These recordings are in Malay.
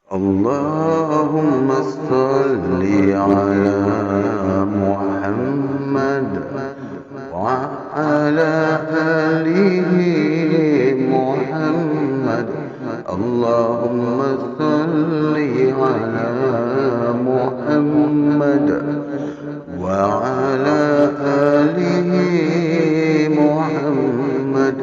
اللهم صل على محمد وعلى آله محمد. اللهم صل على محمد وعلى آله محمد.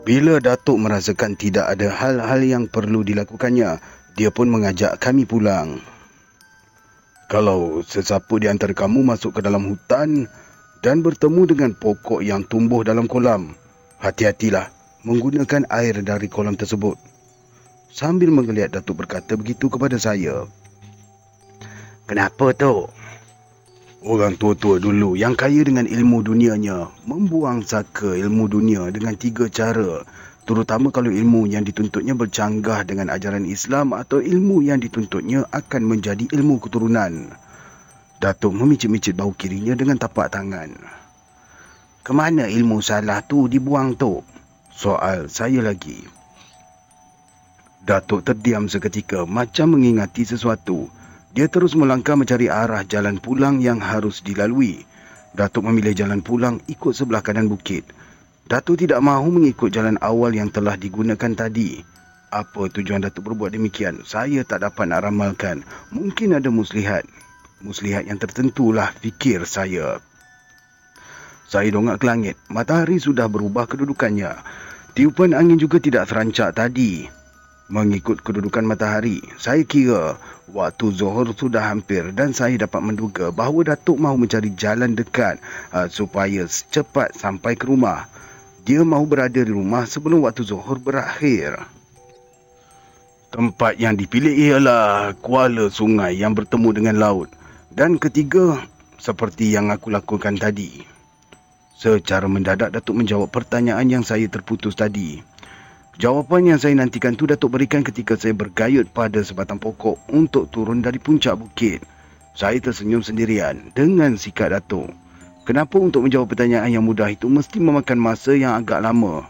Bila Datuk merasakan tidak ada hal-hal yang perlu dilakukannya, dia pun mengajak kami pulang. Kalau sesiapa di antara kamu masuk ke dalam hutan dan bertemu dengan pokok yang tumbuh dalam kolam, hati-hatilah menggunakan air dari kolam tersebut. Sambil menggeliat, Datuk berkata begitu kepada saya. Kenapa tu? Orang tua-tua dulu yang kaya dengan ilmu dunianya membuang saka ilmu dunia dengan 3 cara, terutama kalau ilmu yang dituntutnya bercanggah dengan ajaran Islam atau ilmu yang dituntutnya akan menjadi ilmu keturunan. Datuk memicit-micit bahu kirinya dengan tapak tangan. Kemana ilmu salah tu dibuang tu? Soal saya lagi. Datuk terdiam seketika macam mengingati sesuatu. Dia terus melangkah mencari arah jalan pulang yang harus dilalui. Datuk memilih jalan pulang ikut sebelah kanan bukit. Datuk tidak mahu mengikut jalan awal yang telah digunakan tadi. Apa tujuan Datuk berbuat demikian? Saya tak dapat nak ramalkan. Mungkin ada muslihat. Muslihat yang tertentulah, fikir saya. Saya dongak ke langit. Matahari sudah berubah kedudukannya. Tiupan angin juga tidak serancak tadi. Mengikut kedudukan matahari, saya kira waktu Zuhur sudah hampir dan saya dapat menduga bahawa Datuk mahu mencari jalan dekat supaya cepat sampai ke rumah. Dia mahu berada di rumah sebelum waktu Zuhur berakhir. Tempat yang dipilih ialah kuala sungai yang bertemu dengan laut. Dan ketiga, seperti yang aku lakukan tadi. Secara mendadak Datuk menjawab pertanyaan yang saya terputus tadi. Jawapan yang saya nantikan tu Datuk berikan ketika saya bergayut pada sebatang pokok untuk turun dari puncak bukit. Saya tersenyum sendirian dengan sikap Datuk. Kenapa untuk menjawab pertanyaan yang mudah itu mesti memakan masa yang agak lama?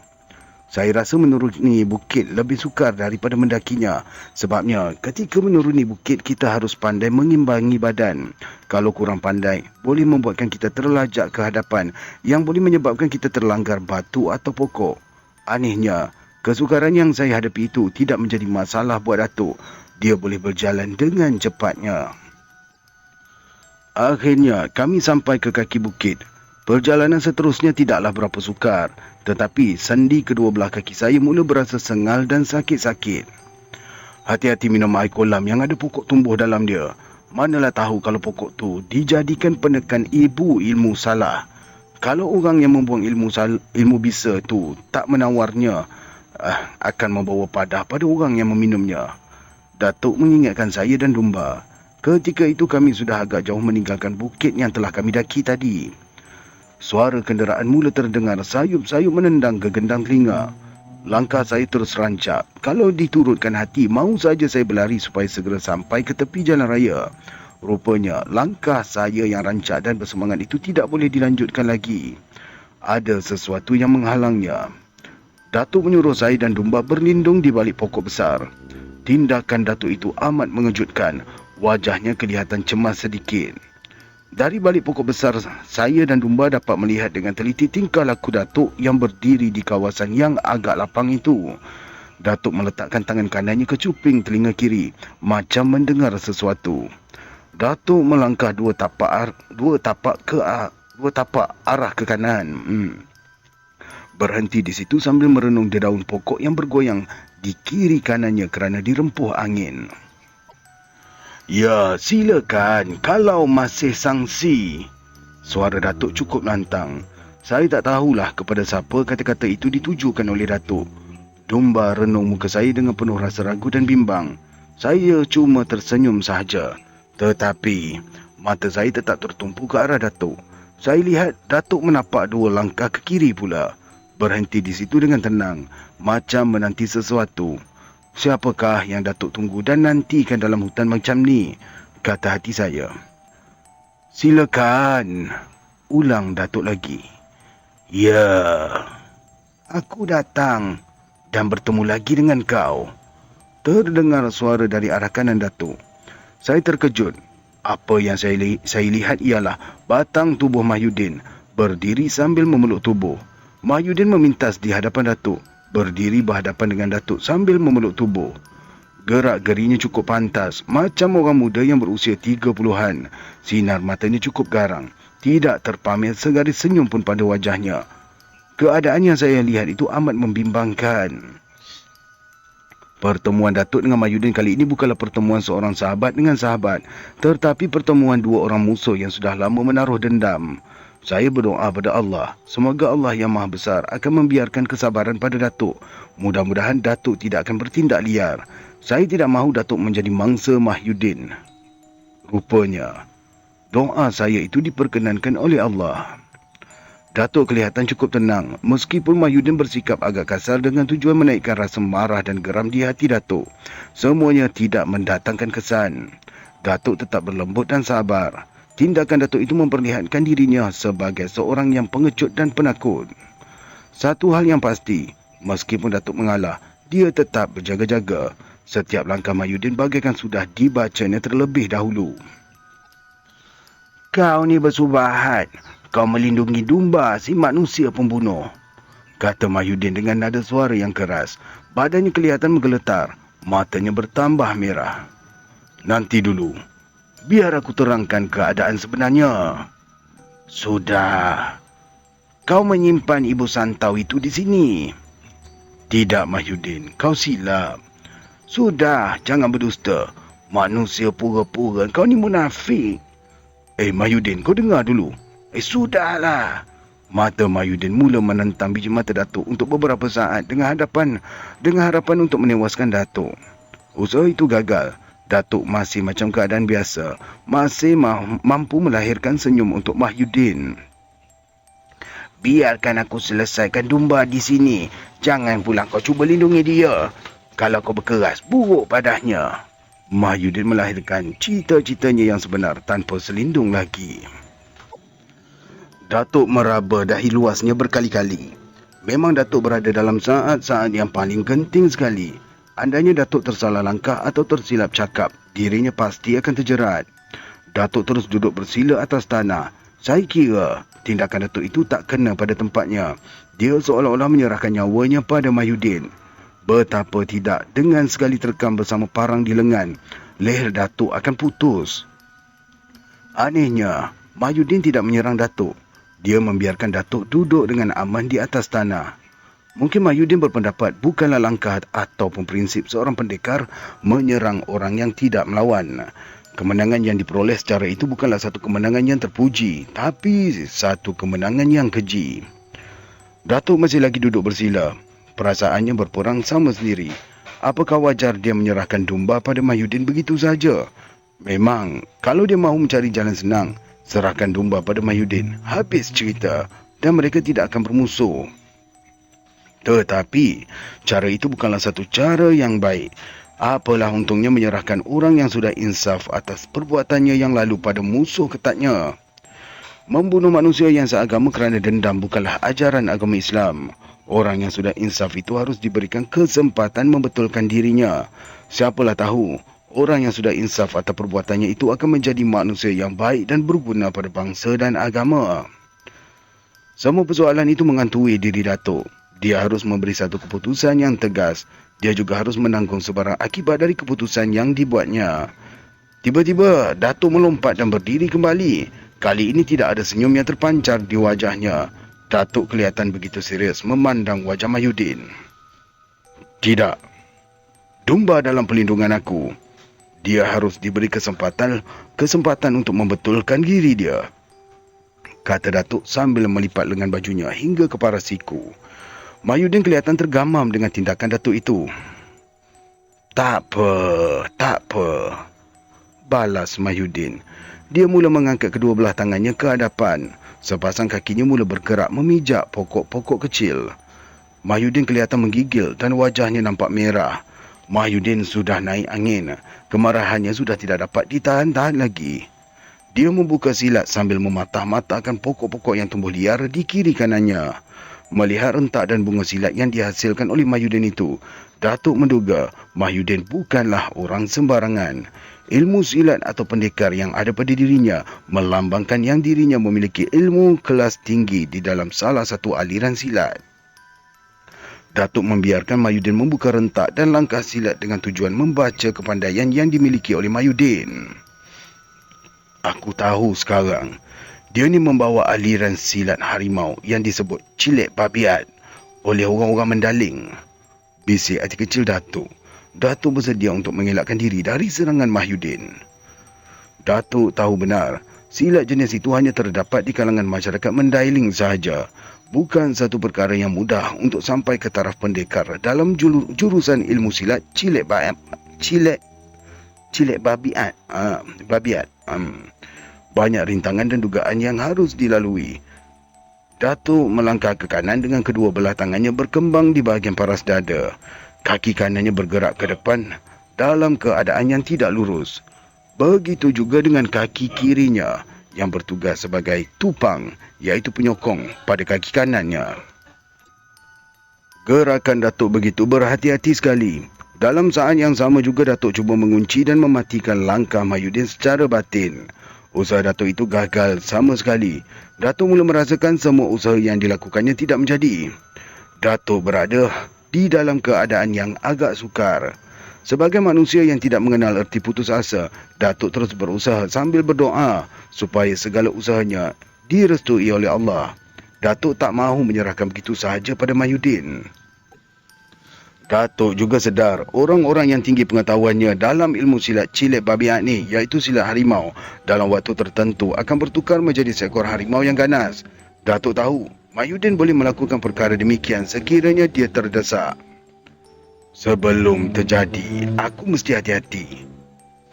Saya rasa menuruni bukit lebih sukar daripada mendakinya. Sebabnya ketika menuruni bukit kita harus pandai mengimbangi badan. Kalau kurang pandai, boleh membuatkan kita terlajak ke hadapan yang boleh menyebabkan kita terlanggar batu atau pokok. Anehnya, kesukaran yang saya hadapi itu tidak menjadi masalah buat Datuk. Dia boleh berjalan dengan cepatnya. Akhirnya, kami sampai ke kaki bukit. Perjalanan seterusnya tidaklah berapa sukar. Tetapi, sendi kedua belah kaki saya mula berasa sengal dan sakit-sakit. Hati-hati minum air kolam yang ada pokok tumbuh dalam dia. Manalah tahu kalau pokok tu dijadikan penekan ibu ilmu salah. Kalau orang yang membuang ilmu bisa tu tak menawarnya, akan membawa padah pada orang yang meminumnya. Datuk mengingatkan saya dan Dumba. Ketika itu kami sudah agak jauh meninggalkan bukit yang telah kami daki tadi. Suara kenderaan mula terdengar, sayup-sayup menendang ke gendang telinga. Langkah saya terus rancak. Kalau diturutkan hati, mahu saja saya berlari supaya segera sampai ke tepi jalan raya. Rupanya langkah saya yang rancak dan bersemangat itu tidak boleh dilanjutkan lagi. Ada sesuatu yang menghalangnya. Datuk menyuruh saya dan Dumba berlindung di balik pokok besar. Tindakan Datuk itu amat mengejutkan. Wajahnya kelihatan cemas sedikit. Dari balik pokok besar, saya dan Dumba dapat melihat dengan teliti tingkah laku Datuk yang berdiri di kawasan yang agak lapang itu. Datuk meletakkan tangan kanannya ke cuping telinga kiri, macam mendengar sesuatu. Datuk melangkah dua tapak arah ke kanan. Berhenti di situ sambil merenung di daun pokok yang bergoyang di kiri kanannya kerana dirempuh angin. Ya, silakan kalau masih sangsi. Suara Datuk cukup lantang. Saya tak tahulah kepada siapa kata-kata itu ditujukan oleh Datuk. Dumba renung muka saya dengan penuh rasa ragu dan bimbang. Saya cuma tersenyum sahaja. Tetapi, mata saya tetap tertumpu ke arah Datuk. Saya lihat Datuk menapak 2 langkah ke kiri pula. Berhenti di situ dengan tenang, macam menanti sesuatu. Siapakah yang Datuk tunggu dan nantikan dalam hutan macam ni? Kata hati saya. Silakan. Ulang Datuk lagi. Ya, aku datang dan bertemu lagi dengan kau. Terdengar suara dari arah kanan Datuk. Saya terkejut. Apa yang saya lihat ialah batang tubuh Mahyudin berdiri sambil memeluk tubuh. Mahyudin memintas di hadapan Datuk, berdiri berhadapan dengan Datuk sambil memeluk tubuh. Gerak-gerinya cukup pantas, macam orang muda yang berusia 30-an. Sinar matanya cukup garang. Tidak terpamer segaris senyum pun pada wajahnya. Keadaan yang saya lihat itu amat membimbangkan. Pertemuan Datuk dengan Mahyudin kali ini bukanlah pertemuan seorang sahabat dengan sahabat, tetapi pertemuan dua orang musuh yang sudah lama menaruh dendam. Saya berdoa pada Allah, semoga Allah yang Maha Besar akan membiarkan kesabaran pada Datuk. Mudah-mudahan Datuk tidak akan bertindak liar. Saya tidak mahu Datuk menjadi mangsa Mahyudin. Rupanya, doa saya itu diperkenankan oleh Allah. Datuk kelihatan cukup tenang, meskipun Mahyudin bersikap agak kasar dengan tujuan menaikkan rasa marah dan geram di hati Datuk. Semuanya tidak mendatangkan kesan. Datuk tetap berlembut dan sabar. Tindakan Datuk itu memperlihatkan dirinya sebagai seorang yang pengecut dan penakut. Satu hal yang pasti, meskipun Datuk mengalah, dia tetap berjaga-jaga. Setiap langkah Mahyudin bagaikan sudah dibacanya terlebih dahulu. Kau ni bersubahat. Kau melindungi domba si manusia pembunuh, kata Mahyudin dengan nada suara yang keras. Badannya kelihatan menggeletar, matanya bertambah merah. Nanti dulu, biar aku terangkan keadaan sebenarnya. Sudah, kau menyimpan ibu santau itu di sini. Tidak Mahyudin, kau silap. Sudah, jangan berdusta. Manusia pura-pura, kau ni munafik. Mahyudin, kau dengar dulu. Sudahlah. Mata Mahyudin mula menentang biji mata Datuk untuk beberapa saat dengan harapan untuk menewaskan Datuk. Usaha itu gagal. Datuk masih macam keadaan biasa. Masih mampu melahirkan senyum untuk Mahyudin. Biarkan aku selesaikan domba di sini. Jangan pula kau cuba lindungi dia. Kalau kau berkeras, buruk padanya. Mahyudin melahirkan cita-citanya yang sebenar tanpa selindung lagi. Datuk meraba dahi luasnya berkali-kali. Memang Datuk berada dalam saat-saat yang paling genting sekali. Andainya Datuk tersalah langkah atau tersilap cakap, dirinya pasti akan terjerat. Datuk terus duduk bersila atas tanah. Saya kira tindakan Datuk itu tak kena pada tempatnya. Dia seolah-olah menyerahkan nyawanya pada Mahyudin. Betapa tidak, dengan sekali terkam bersama parang di lengan, leher Datuk akan putus. Anehnya, Mahyudin tidak menyerang Datuk. Dia membiarkan Datuk duduk dengan aman di atas tanah. Mungkin Mahyudin berpendapat bukanlah langkah ataupun prinsip seorang pendekar menyerang orang yang tidak melawan. Kemenangan yang diperoleh secara itu bukanlah satu kemenangan yang terpuji, tapi satu kemenangan yang keji. Datuk masih lagi duduk bersila. Perasaannya berperang sama sendiri. Apakah wajar dia menyerahkan domba pada Mahyudin begitu saja? Memang, kalau dia mahu mencari jalan senang, serahkan domba pada Mahyudin. Habis cerita dan mereka tidak akan bermusuh. Tetapi, cara itu bukanlah satu cara yang baik. Apalah untungnya menyerahkan orang yang sudah insaf atas perbuatannya yang lalu pada musuh ketatnya. Membunuh manusia yang seagama kerana dendam bukanlah ajaran agama Islam. Orang yang sudah insaf itu harus diberikan kesempatan membetulkan dirinya. Siapalah tahu, orang yang sudah insaf atas perbuatannya itu akan menjadi manusia yang baik dan berguna pada bangsa dan agama. Semua persoalan itu menghantui diri Datuk. Dia harus memberi satu keputusan yang tegas. Dia juga harus menanggung sebarang akibat dari keputusan yang dibuatnya. Tiba-tiba, Datuk melompat dan berdiri kembali. Kali ini tidak ada senyum yang terpancar di wajahnya. Datuk kelihatan begitu serius memandang wajah Mahyudin. Tidak. Domba dalam pelindungan aku. Dia harus diberi kesempatan untuk membetulkan diri dia, kata Datuk sambil melipat lengan bajunya hingga ke paras siku. Mahyudin kelihatan tergamam dengan tindakan Datuk itu. Tak apa, balas Mahyudin. Dia mula mengangkat kedua belah tangannya ke hadapan. Sepasang kakinya mula bergerak memijak pokok-pokok kecil. Mahyudin kelihatan menggigil dan wajahnya nampak merah. Mahyudin sudah naik angin. Kemarahannya sudah tidak dapat ditahan-tahan lagi. Dia membuka silat sambil mematah-matahkan pokok-pokok yang tumbuh liar di kiri kanannya. Melihat rentak dan bunga silat yang dihasilkan oleh Mahyudin itu, Datuk menduga Mahyudin bukanlah orang sembarangan. Ilmu silat atau pendekar yang ada pada dirinya melambangkan yang dirinya memiliki ilmu kelas tinggi di dalam salah satu aliran silat. Datuk membiarkan Mahyudin membuka rentak dan langkah silat dengan tujuan membaca kepandaian yang dimiliki oleh Mahyudin. Aku tahu sekarang, dia ni membawa aliran silat harimau yang disebut Cilek Babiat oleh orang-orang Mendaling. Bisik hati kecil Datuk. Datuk bersedia untuk mengelakkan diri dari serangan Mahyudin. Datuk tahu benar, silat jenis itu hanya terdapat di kalangan masyarakat Mandailing sahaja. Bukan satu perkara yang mudah untuk sampai ke taraf pendekar dalam jurusan ilmu silat Cilek Babiat. Banyak rintangan dan dugaan yang harus dilalui. Datuk melangkah ke kanan dengan kedua belah tangannya berkembang di bahagian paras dada. Kaki kanannya bergerak ke depan dalam keadaan yang tidak lurus. Begitu juga dengan kaki kirinya yang bertugas sebagai tupang, iaitu penyokong pada kaki kanannya. Gerakan Datuk begitu berhati-hati sekali. Dalam saat yang sama juga Datuk cuba mengunci dan mematikan langkah Mahyudin secara batin. Usaha Datuk itu gagal sama sekali. Datuk mula merasakan semua usaha yang dilakukannya tidak menjadi. Datuk berada di dalam keadaan yang agak sukar. Sebagai manusia yang tidak mengenal erti putus asa, Datuk terus berusaha sambil berdoa supaya segala usahanya direstui oleh Allah. Datuk tak mahu menyerahkan begitu sahaja pada Mahyudin. Datuk juga sedar orang-orang yang tinggi pengetahuannya dalam ilmu silat Cilek Babiat ni, iaitu silat harimau, dalam waktu tertentu akan bertukar menjadi seekor harimau yang ganas. Datuk tahu Mahyudin boleh melakukan perkara demikian sekiranya dia terdesak. Sebelum terjadi, aku mesti hati-hati.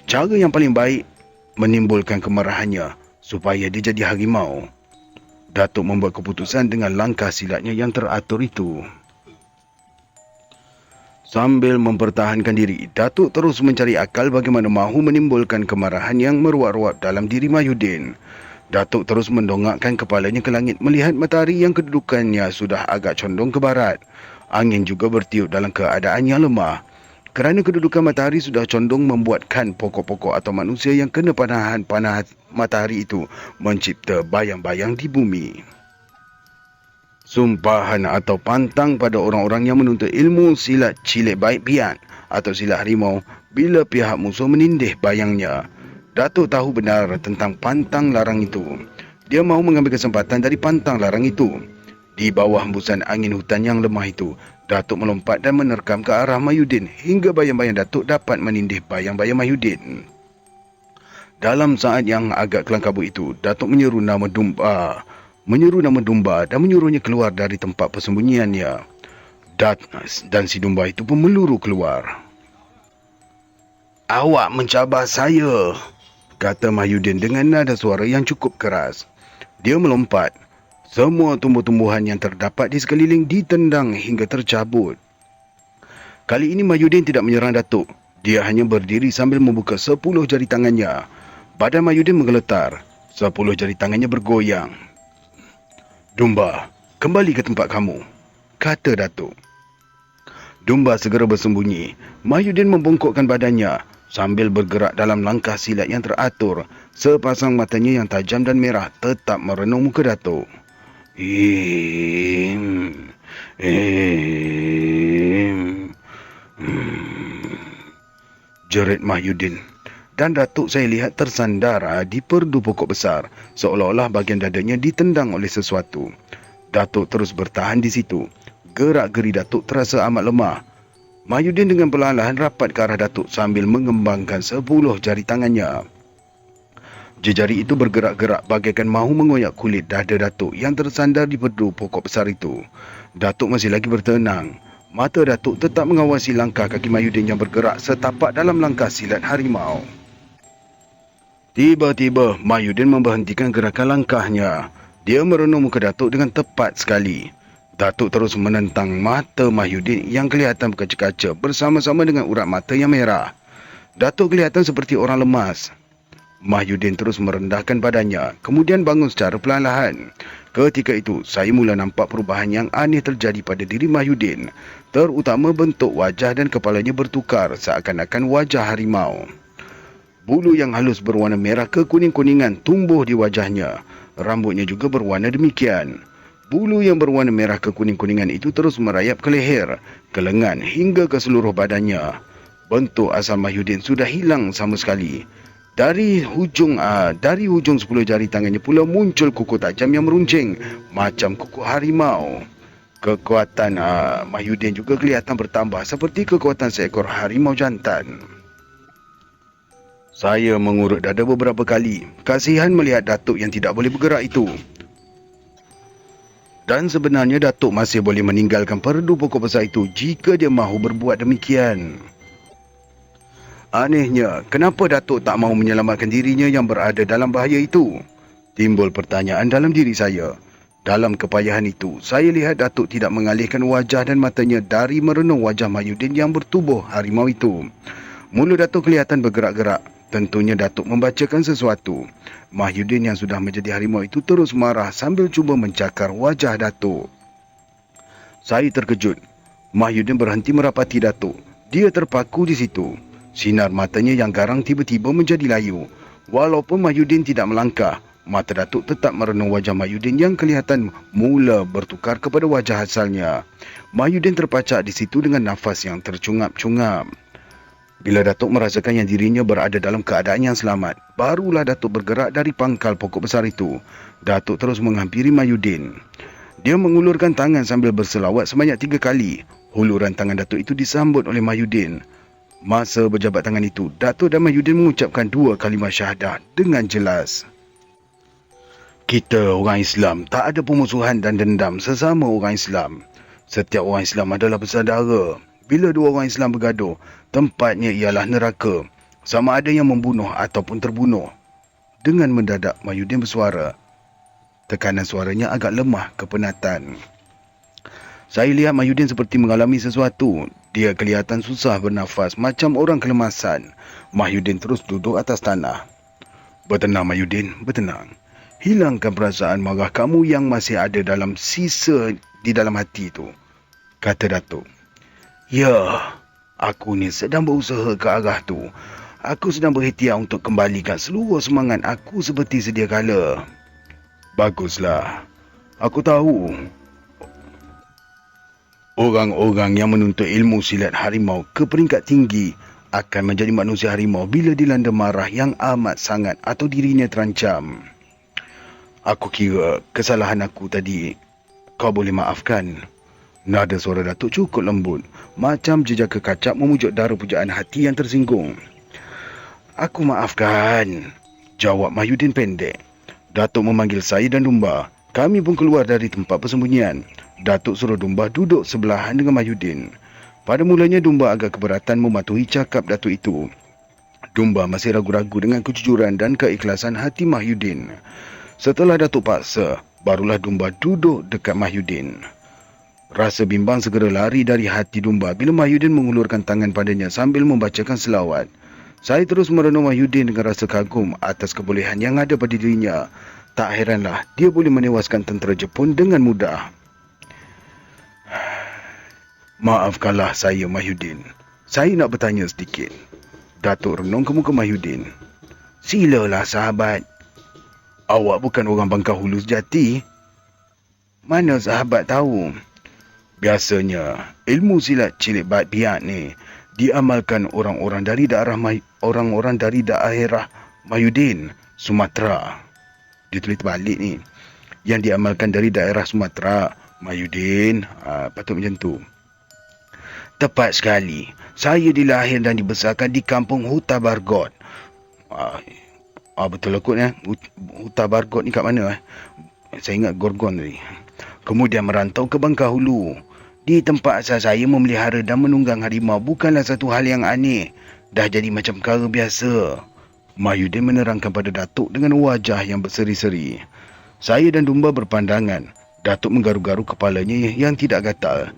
Cara yang paling baik menimbulkan kemarahannya supaya dia jadi harimau. Datuk membuat keputusan dengan langkah silatnya yang teratur itu. Sambil mempertahankan diri, Datuk terus mencari akal bagaimana mahu menimbulkan kemarahan yang meruap-ruap dalam diri Mahyudin. Datuk terus mendongakkan kepalanya ke langit melihat matahari yang kedudukannya sudah agak condong ke barat. Angin juga bertiup dalam keadaan yang lemah. Kerana kedudukan matahari sudah condong membuatkan pokok-pokok atau manusia yang kena panahan matahari itu mencipta bayang-bayang di bumi. Sumpahan atau pantang pada orang-orang yang menuntut ilmu silat Cilek Babiat atau silat harimau bila pihak musuh menindih bayangnya. Datuk tahu benar tentang pantang larang itu. Dia mahu mengambil kesempatan dari pantang larang itu. Di bawah hembusan angin hutan yang lemah itu, Datuk melompat dan menerkam ke arah Mahyudin hingga bayang-bayang Datuk dapat menindih bayang-bayang Mahyudin. Dalam saat yang agak kelam kabut itu, Datuk menyeru nama Dumba dan menyuruhnya keluar dari tempat persembunyiannya. Dan si Dumba itu pun meluru keluar. "Awak mencabar saya," kata Mahyudin dengan nada suara yang cukup keras. Dia melompat. Semua tumbuh-tumbuhan yang terdapat di sekeliling ditendang hingga tercabut. Kali ini Mahyudin tidak menyerang Datuk. Dia hanya berdiri sambil membuka 10 jari tangannya. Badan Mahyudin menggeletar. 10 jari tangannya bergoyang. "Dumba, kembali ke tempat kamu," kata Datuk. Dumba segera bersembunyi. Mahyudin membongkokkan badannya sambil bergerak dalam langkah silat yang teratur. Sepasang matanya yang tajam dan merah tetap merenung muka Datuk. Jerit Mahyudin. Dan Datuk saya lihat tersandar di perdu pokok besar, seolah-olah bahagian dadanya ditendang oleh sesuatu. Datuk terus bertahan di situ. Gerak-geri Datuk terasa amat lemah. Mahyudin dengan perlahan-lahan rapat ke arah Datuk sambil mengembangkan 10 jari tangannya. Jejari itu bergerak-gerak bagaikan mahu mengoyak kulit dada Datuk yang tersandar di perdu pokok besar itu. Datuk masih lagi bertenang. Mata Datuk tetap mengawasi langkah kaki Mahyudin yang bergerak setapak dalam langkah silat harimau. Tiba-tiba, Mahyudin memberhentikan gerakan langkahnya. Dia merenung muka Datuk dengan tepat sekali. Datuk terus menentang mata Mahyudin yang kelihatan berkaca-kaca bersama-sama dengan urat mata yang merah. Datuk kelihatan seperti orang lemas. Mahyudin terus merendahkan badannya, kemudian bangun secara perlahan-lahan. Ketika itu, saya mula nampak perubahan yang aneh terjadi pada diri Mahyudin, terutama bentuk wajah dan kepalanya bertukar seakan-akan wajah harimau. Bulu yang halus berwarna merah kekuning-kuningan tumbuh di wajahnya. Rambutnya juga berwarna demikian. Bulu yang berwarna merah kekuning-kuningan itu terus merayap ke leher, ke lengan hingga ke seluruh badannya. Bentuk asal Mahyudin sudah hilang sama sekali. Dari hujung 10 jari tangannya pula muncul kuku tajam yang meruncing macam kuku harimau. Kekuatan Mahyudin juga kelihatan bertambah seperti kekuatan seekor harimau jantan. Saya mengurut dada beberapa kali. Kasihan melihat Datuk yang tidak boleh bergerak itu. Dan sebenarnya Datuk masih boleh meninggalkan perdu pokok besar itu jika dia mahu berbuat demikian. Anehnya, kenapa Datuk tak mahu menyelamatkan dirinya yang berada dalam bahaya itu? Timbul pertanyaan dalam diri saya. Dalam kepayahan itu, saya lihat Datuk tidak mengalihkan wajah dan matanya dari merenung wajah Mahyudin yang bertubuh harimau itu. Mulut Datuk kelihatan bergerak-gerak. Tentunya Datuk membacakan sesuatu. Mahyudin yang sudah menjadi harimau itu terus marah sambil cuba mencakar wajah Datuk. Saya terkejut. Mahyudin berhenti merapati Datuk. Dia terpaku di situ. Sinar matanya yang garang tiba-tiba menjadi layu. Walaupun Mahyudin tidak melangkah, mata Datuk tetap merenung wajah Mahyudin yang kelihatan mula bertukar kepada wajah asalnya. Mahyudin terpacak di situ dengan nafas yang tercungap-cungap. Bila Datuk merasakan yang dirinya berada dalam keadaan yang selamat, barulah Datuk bergerak dari pangkal pokok besar itu. Datuk terus menghampiri Mahyudin. Dia mengulurkan tangan sambil berselawat sebanyak 3 kali. Huluran tangan Datuk itu disambut oleh Mahyudin. Masa berjabat tangan itu, Datuk dan Mahyudin mengucapkan 2 kalimah syahadah dengan jelas. Kita orang Islam tak ada permusuhan dan dendam sesama orang Islam. Setiap orang Islam adalah bersaudara. Bila 2 orang Islam bergaduh, tempatnya ialah neraka. Sama ada yang membunuh ataupun terbunuh. Dengan mendadak Mahyudin bersuara. Tekanan suaranya agak lemah kepenatan. Saya lihat Mahyudin seperti mengalami sesuatu. Dia kelihatan susah bernafas macam orang kelemasan. Mahyudin terus duduk atas tanah. Bertenang Mahyudin, bertenang. Hilangkan perasaan marah kamu yang masih ada dalam sisa di dalam hati itu, kata Datuk. Ya, aku ni sedang berusaha ke arah tu. Aku sedang berikhtiar untuk kembalikan seluruh semangat aku seperti sedia kala. Baguslah. Aku tahu. Orang-orang yang menuntut ilmu silat harimau ke peringkat tinggi akan menjadi manusia harimau bila dilanda marah yang amat sangat atau dirinya terancam. Aku kira kesalahan aku tadi. Kau boleh maafkan. Nada suara Datuk cukup lembut, macam jejaka kacap memujuk dara pujaan hati yang tersinggung. Aku maafkan, jawab Mahyudin pendek. Datuk memanggil saya dan Dumba. Kami pun keluar dari tempat persembunyian. Datuk suruh Dumba duduk sebelahan dengan Mahyudin. Pada mulanya Dumba agak keberatan mematuhi cakap Datuk itu. Dumba masih ragu-ragu dengan kejujuran dan keikhlasan hati Mahyudin. Setelah Datuk paksa, barulah Dumba duduk dekat Mahyudin. Rasa bimbang segera lari dari hati Dumba bila Mahyudin mengulurkan tangan padanya sambil membacakan selawat. Saya terus merenung Mahyudin dengan rasa kagum atas kebolehan yang ada pada dirinya. Tak heranlah dia boleh menewaskan tentera Jepun dengan mudah. Maafkanlah saya, Mahyudin. Saya nak bertanya sedikit. Datuk renung ke muka Mahyudin. Silalah sahabat. Awak bukan orang Bangkahulu sejati. Mana sahabat tahu? Biasanya ilmu silat cilik bat biak ni diamalkan orang-orang dari daerah Mahyudin, Sumatera. Ditulis balik ni. Yang diamalkan dari daerah Sumatera, Mahyudin, patut macam tu. Tepat sekali. Saya dilahir dan dibesarkan di kampung Huta Bargot. Betul lah kot ya. Huta Bargot ni kat mana? Saya ingat Gorgon tadi. Kemudian merantau ke Bangkahulu. Di tempat asal saya memelihara dan menunggang harimau bukanlah satu hal yang aneh. Dah jadi macam perkara biasa. Mahyudin menerangkan pada Datuk dengan wajah yang berseri-seri. Saya dan Dumba berpandangan. Datuk menggaru-garu kepalanya yang tidak gatal.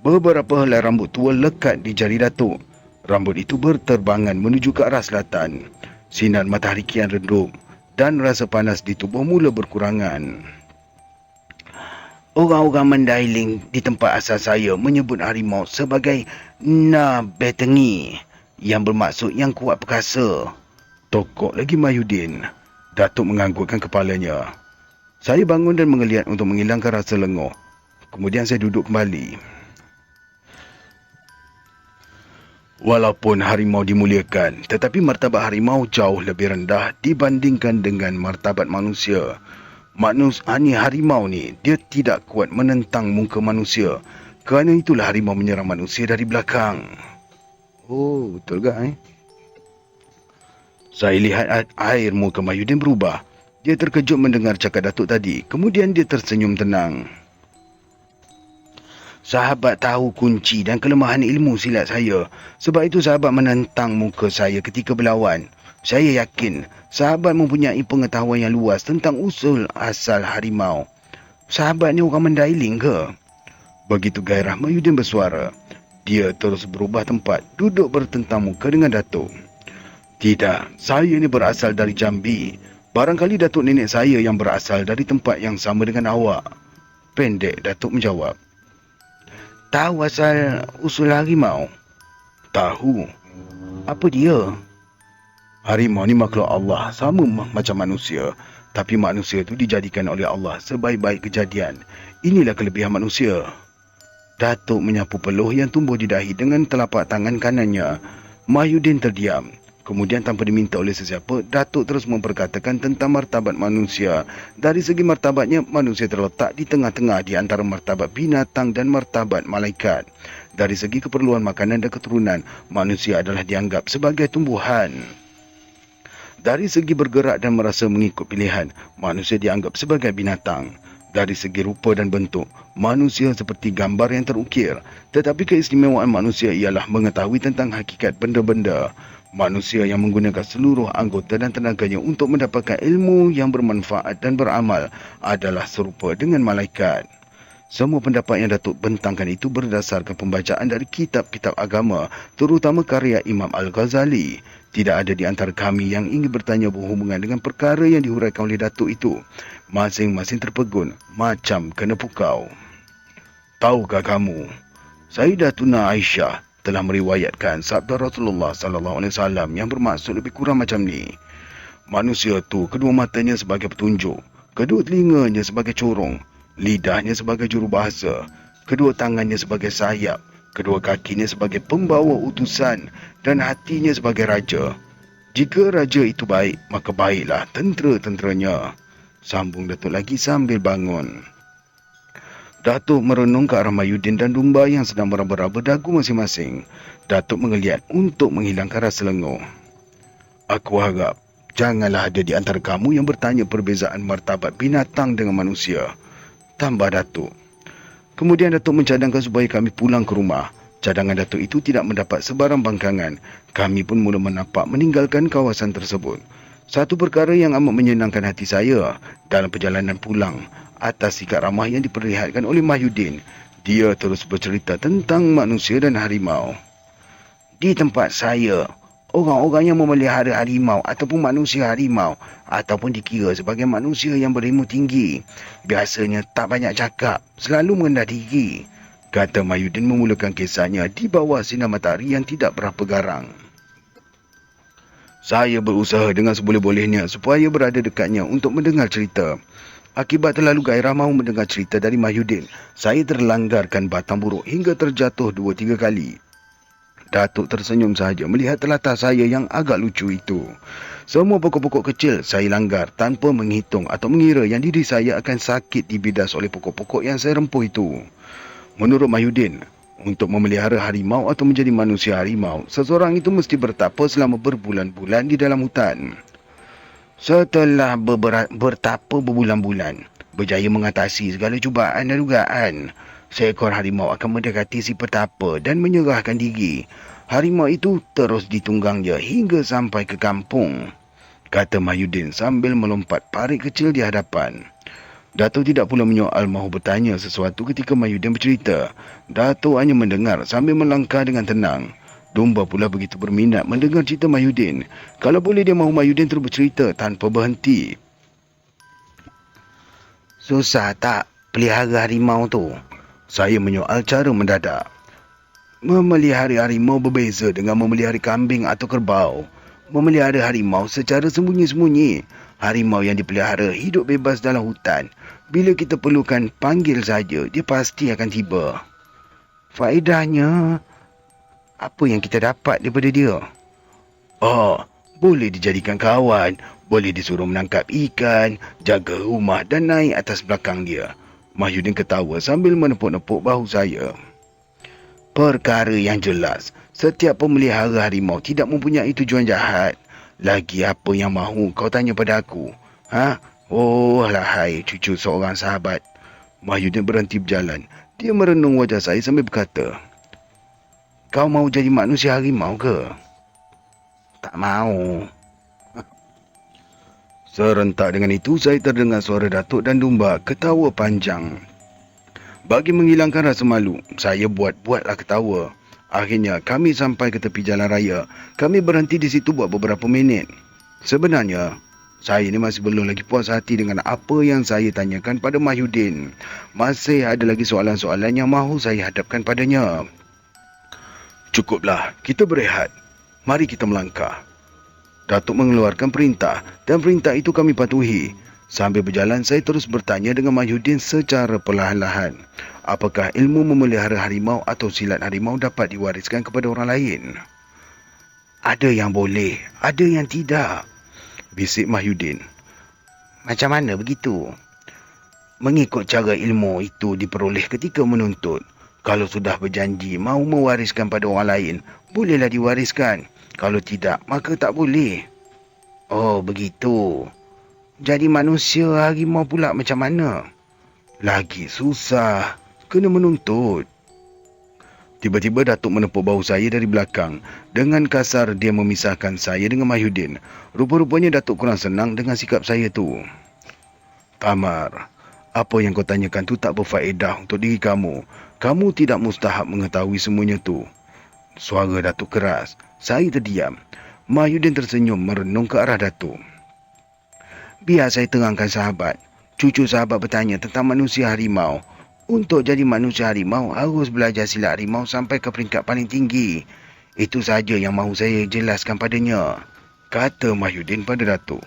Beberapa helai rambut tua lekat di jari Datuk. Rambut itu berterbangan menuju ke arah selatan. Sinar matahari kian redup dan rasa panas di tubuh mula berkurangan. Orang-orang Mandailing di tempat asal saya menyebut harimau sebagai Nabetengi, yang bermaksud yang kuat perkasa. Tokok lagi Mahyudin. Datuk menganggukkan kepalanya. Saya bangun dan mengeliat untuk menghilangkan rasa lenguh. Kemudian saya duduk kembali. Walaupun harimau dimuliakan, tetapi martabat harimau jauh lebih rendah dibandingkan dengan martabat manusia. Harimau ni, dia tidak kuat menentang muka manusia. Kerana itulah harimau menyerang manusia dari belakang. Oh, betul ke Saya lihat air muka Mahyudin berubah. Dia terkejut mendengar cakap Datuk tadi. Kemudian dia tersenyum tenang. Sahabat tahu kunci dan kelemahan ilmu silat saya. Sebab itu sahabat menentang muka saya ketika berlawan. Saya yakin sahabat mempunyai pengetahuan yang luas tentang usul asal harimau. Sahabat ni orang Mandailing ke? Begitu gairah Mahyudin bersuara. Dia terus berubah tempat, duduk bertentang muka dengan Datuk. Tidak, saya ni berasal dari Jambi. Barangkali Datuk nenek saya yang berasal dari tempat yang sama dengan awak. Pendek Datuk menjawab. Tahu asal usul harimau? Tahu. Apa dia? Harimau ni makhluk Allah, sama macam manusia. Tapi manusia tu dijadikan oleh Allah sebaik-baik kejadian. Inilah kelebihan manusia. Datuk menyapu peluh yang tumbuh di dahi dengan telapak tangan kanannya. Mahyudin terdiam. Kemudian tanpa diminta oleh sesiapa, Datuk terus memperkatakan tentang martabat manusia. Dari segi martabatnya, manusia terletak di tengah-tengah di antara martabat binatang dan martabat malaikat. Dari segi keperluan makanan dan keturunan, manusia adalah dianggap sebagai tumbuhan. Dari segi bergerak dan merasa mengikut pilihan, manusia dianggap sebagai binatang. Dari segi rupa dan bentuk, manusia seperti gambar yang terukir. Tetapi keistimewaan manusia ialah mengetahui tentang hakikat benda-benda. Manusia yang menggunakan seluruh anggota dan tenaganya untuk mendapatkan ilmu yang bermanfaat dan beramal adalah serupa dengan malaikat. Semua pendapat yang Datuk bentangkan itu berdasarkan pembacaan dari kitab-kitab agama, terutama karya Imam Al-Ghazali. Tidak ada di antara kami yang ingin bertanya berhubungan dengan perkara yang dihuraikan oleh Datuk itu. Masing-masing terpegun, macam kena pukau. Tahukah kamu, Sayyidatuna Aisyah telah meriwayatkan sabda Rasulullah SAW yang bermaksud lebih kurang macam ni. Manusia tu kedua matanya sebagai petunjuk, kedua telinganya sebagai corong, lidahnya sebagai jurubahasa, kedua tangannya sebagai sayap, kedua kakinya sebagai pembawa utusan dan hatinya sebagai raja. Jika raja itu baik, maka baiklah tentera-tenteranya. Sambung Datuk lagi sambil bangun. Datuk merenung ke arah Mahyudin dan Dumba yang sedang meraba-raba dagu masing-masing. Datuk mengeliat untuk menghilangkan rasa lenguh. Aku harap janganlah ada di antara kamu yang bertanya perbezaan martabat binatang dengan manusia. Tambah Datuk. Kemudian Datuk mencadangkan supaya kami pulang ke rumah. Cadangan Datuk itu tidak mendapat sebarang bangkangan. Kami pun mula menampak meninggalkan kawasan tersebut. Satu perkara yang amat menyenangkan hati saya dalam perjalanan pulang atas sikap ramah yang diperlihatkan oleh Mahyudin. Dia terus bercerita tentang manusia dan harimau. Di tempat saya, orang-orang yang memelihara harimau ataupun manusia harimau ataupun dikira sebagai manusia yang berilmu tinggi, biasanya tak banyak cakap, selalu merendah diri, kata Mahyudin memulakan kisahnya di bawah sinar matahari yang tidak berapa garang. Saya berusaha dengan seboleh-bolehnya supaya berada dekatnya untuk mendengar cerita. Akibat terlalu gairah mahu mendengar cerita dari Mahyudin, saya terlanggarkan batang buruk hingga terjatuh 2-3 kali. Datuk tersenyum sahaja melihat telatah saya yang agak lucu itu. Semua pokok-pokok kecil saya langgar tanpa menghitung atau mengira yang diri saya akan sakit dibidas oleh pokok-pokok yang saya rempuh itu. Menurut Mahyudin, untuk memelihara harimau atau menjadi manusia harimau, seseorang itu mesti bertapa selama berbulan-bulan di dalam hutan. Setelah bertapa berbulan-bulan, berjaya mengatasi segala cubaan dan dugaan, seekor harimau akan mendekati si petapa dan menyerahkan diri. Harimau itu terus ditunggangnya hingga sampai ke kampung, kata Mahyudin sambil melompat parit kecil di hadapan. Datuk tidak pula menyoal mahu bertanya sesuatu ketika Mahyudin bercerita. Datuk hanya mendengar sambil melangkah dengan tenang. Domba pula begitu berminat mendengar cerita Mahyudin. Kalau boleh dia mahu Mahyudin terus bercerita tanpa berhenti. Susah tak pelihara harimau tu? Saya menyoal cara mendadak. Memelihara harimau berbeza dengan memelihara kambing atau kerbau. Memelihara harimau secara sembunyi-sembunyi. Harimau yang dipelihara hidup bebas dalam hutan. Bila kita perlukan, panggil saja, dia pasti akan tiba. Faedahnya, apa yang kita dapat daripada dia? Boleh dijadikan kawan. Boleh disuruh menangkap ikan, jaga rumah dan naik atas belakang dia. Mahyudin ketawa sambil menepuk-nepuk bahu saya. Perkara yang jelas, setiap pemelihara harimau tidak mempunyai tujuan jahat. Lagi apa yang mahu kau tanya pada aku? Oh, lahai cucu seorang sahabat. Mahyudin berhenti berjalan. Dia merenung wajah saya sambil berkata, kau mahu jadi manusia harimau ke? Tak mahu. Serentak dengan itu, saya terdengar suara Datuk dan Domba ketawa panjang. Bagi menghilangkan rasa malu, saya buat-buatlah ketawa. Akhirnya, kami sampai ke tepi jalan raya. Kami berhenti di situ buat beberapa minit. Sebenarnya, saya ni masih belum lagi puas hati dengan apa yang saya tanyakan pada Mahyudin. Masih ada lagi soalan-soalan yang mahu saya hadapkan padanya. Cukuplah, kita berehat. Mari kita melangkah. Datuk mengeluarkan perintah dan perintah itu kami patuhi. Sambil berjalan, saya terus bertanya dengan Mahyudin secara perlahan-lahan. Apakah ilmu memelihara harimau atau silat harimau dapat diwariskan kepada orang lain? Ada yang boleh, ada yang tidak, bisik Mahyudin. Macam mana begitu? Mengikut cara ilmu itu diperoleh ketika menuntut. Kalau sudah berjanji mahu mewariskan pada orang lain, bolehlah diwariskan. Kalau tidak, maka tak boleh. Oh, begitu. Jadi manusia harimau pula macam mana? Lagi susah. Kena menuntut. Tiba-tiba Datuk menepuk bahu saya dari belakang. Dengan kasar dia memisahkan saya dengan Mahyudin. Rupa-rupanya Datuk kurang senang dengan sikap saya tu. Tamar, apa yang kau tanyakan tu tak berfaedah untuk diri kamu. Kamu tidak mustahak mengetahui semuanya tu. Suara Datuk keras. Saya terdiam. Mahyudin tersenyum merenung ke arah Datuk. Biar saya terangkan sahabat. Cucu sahabat bertanya tentang manusia harimau. Untuk jadi manusia harimau, harus belajar silat harimau sampai ke peringkat paling tinggi. Itu saja yang mahu saya jelaskan padanya, kata Mahyudin pada Datuk.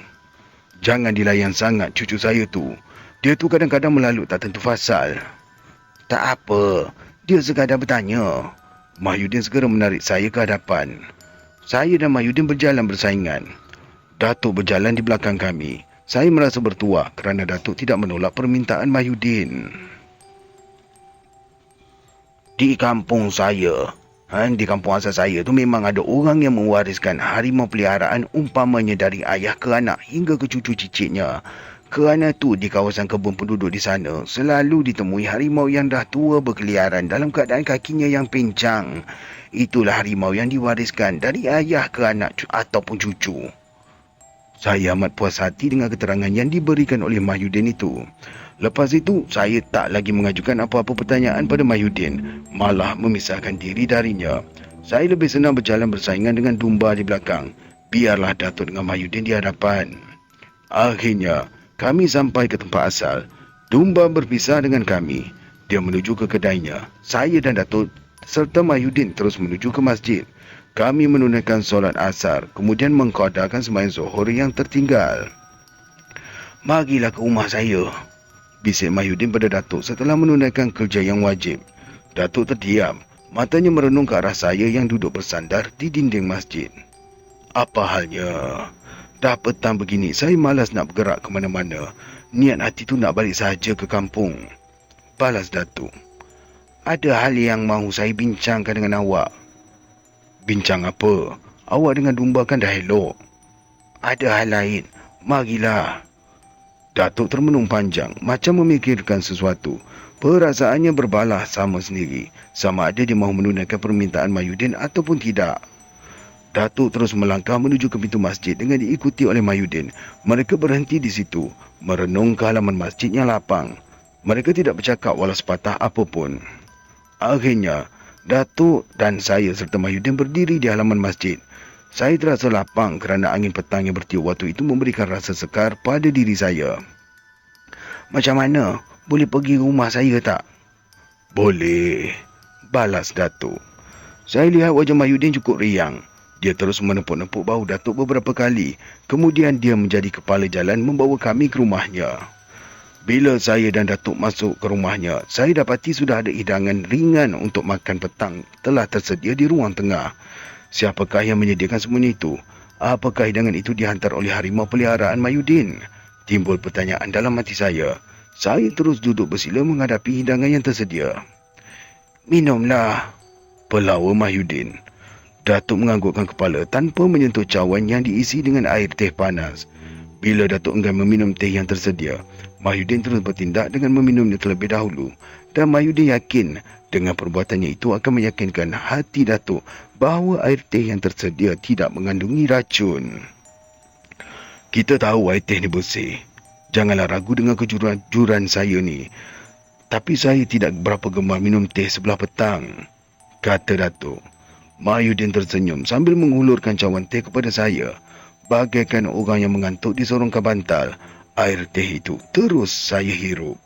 Jangan dilayan sangat cucu saya tu. Dia tu kadang-kadang melalut tak tentu fasal. Tak apa, dia sekadar bertanya. Mahyudin segera menarik saya ke hadapan. Saya dan Mahyudin berjalan bersaingan. Datuk berjalan di belakang kami. Saya merasa bertuah kerana Datuk tidak menolak permintaan Mahyudin. Di kampung saya, di kampung asal saya tu memang ada orang yang mewariskan harimau peliharaan umpamanya dari ayah ke anak hingga ke cucu cicitnya. Kerana tu di kawasan kebun penduduk di sana selalu ditemui harimau yang dah tua berkeliaran dalam keadaan kakinya yang pincang. Itulah harimau yang diwariskan dari ayah ke anak ataupun cucu. Saya amat puas hati dengan keterangan yang diberikan oleh Mahyudin itu. Lepas itu, saya tak lagi mengajukan apa-apa pertanyaan pada Mahyudin, malah memisahkan diri darinya. Saya lebih senang berjalan bersaingan dengan Domba di belakang. Biarlah Datuk dengan Mahyudin di hadapan. Akhirnya, kami sampai ke tempat asal. Domba berpisah dengan kami. Dia menuju ke kedainya. Saya dan Datuk serta Mahyudin terus menuju ke masjid. Kami menunaikan solat asar, kemudian mengqadakan sembahyang zuhur yang tertinggal. Marilah ke rumah saya, bisik Mahyudin pada Datuk setelah menunaikan kerja yang wajib. Datuk terdiam, matanya merenung ke arah saya yang duduk bersandar di dinding masjid. Apa halnya? Dah petang begini, saya malas nak bergerak ke mana-mana. Niat hati tu nak balik saja ke kampung, balas Datuk. Ada hal yang mahu saya bincangkan dengan awak. Bincang apa? Awak dengan Domba kan dah elok. Ada hal lain. Marilah. Datuk termenung panjang, macam memikirkan sesuatu. Perasaannya berbalah sama sendiri. Sama ada dia mahu menunaikan permintaan Mahyudin ataupun tidak. Datuk terus melangkah menuju ke pintu masjid dengan diikuti oleh Mahyudin. Mereka berhenti di situ, merenung ke halaman masjid yang lapang. Mereka tidak bercakap walau sepatah apapun. Akhirnya, Datuk dan saya serta Mahyudin berdiri di halaman masjid. Saya terasa lapang kerana angin petang yang bertiup waktu itu memberikan rasa sekar pada diri saya. Macam mana? Boleh pergi rumah saya tak? Boleh, balas Datuk. Saya lihat wajah Mahyudin cukup riang. Dia terus menepuk-nepuk bahu Datuk beberapa kali. Kemudian dia menjadi kepala jalan membawa kami ke rumahnya. Bila saya dan Datuk masuk ke rumahnya, saya dapati sudah ada hidangan ringan untuk makan petang telah tersedia di ruang tengah. Siapakah yang menyediakan semuanya itu? Apakah hidangan itu dihantar oleh harimau peliharaan Mahyudin? Timbul pertanyaan dalam hati saya. Saya terus duduk bersila menghadapi hidangan yang tersedia. Minumlah, pelawa Mahyudin. Datuk menganggukkan kepala tanpa menyentuh cawan yang diisi dengan air teh panas. Bila Datuk enggan meminum teh yang tersedia, Mahyudin terus bertindak dengan meminumnya terlebih dahulu. Dan Mahyudin yakin dengan perbuatannya itu akan meyakinkan hati Datuk bahawa air teh yang tersedia tidak mengandungi racun. Kita tahu air teh ni bersih. Janganlah ragu dengan kejujuran saya ni. Tapi saya tidak berapa gemar minum teh sebelah petang, kata Datuk. Mahyudin tersenyum sambil mengulurkan cawan teh kepada saya. Bagaikan orang yang mengantuk di sorongkan bantal, air teh itu terus saya hirup.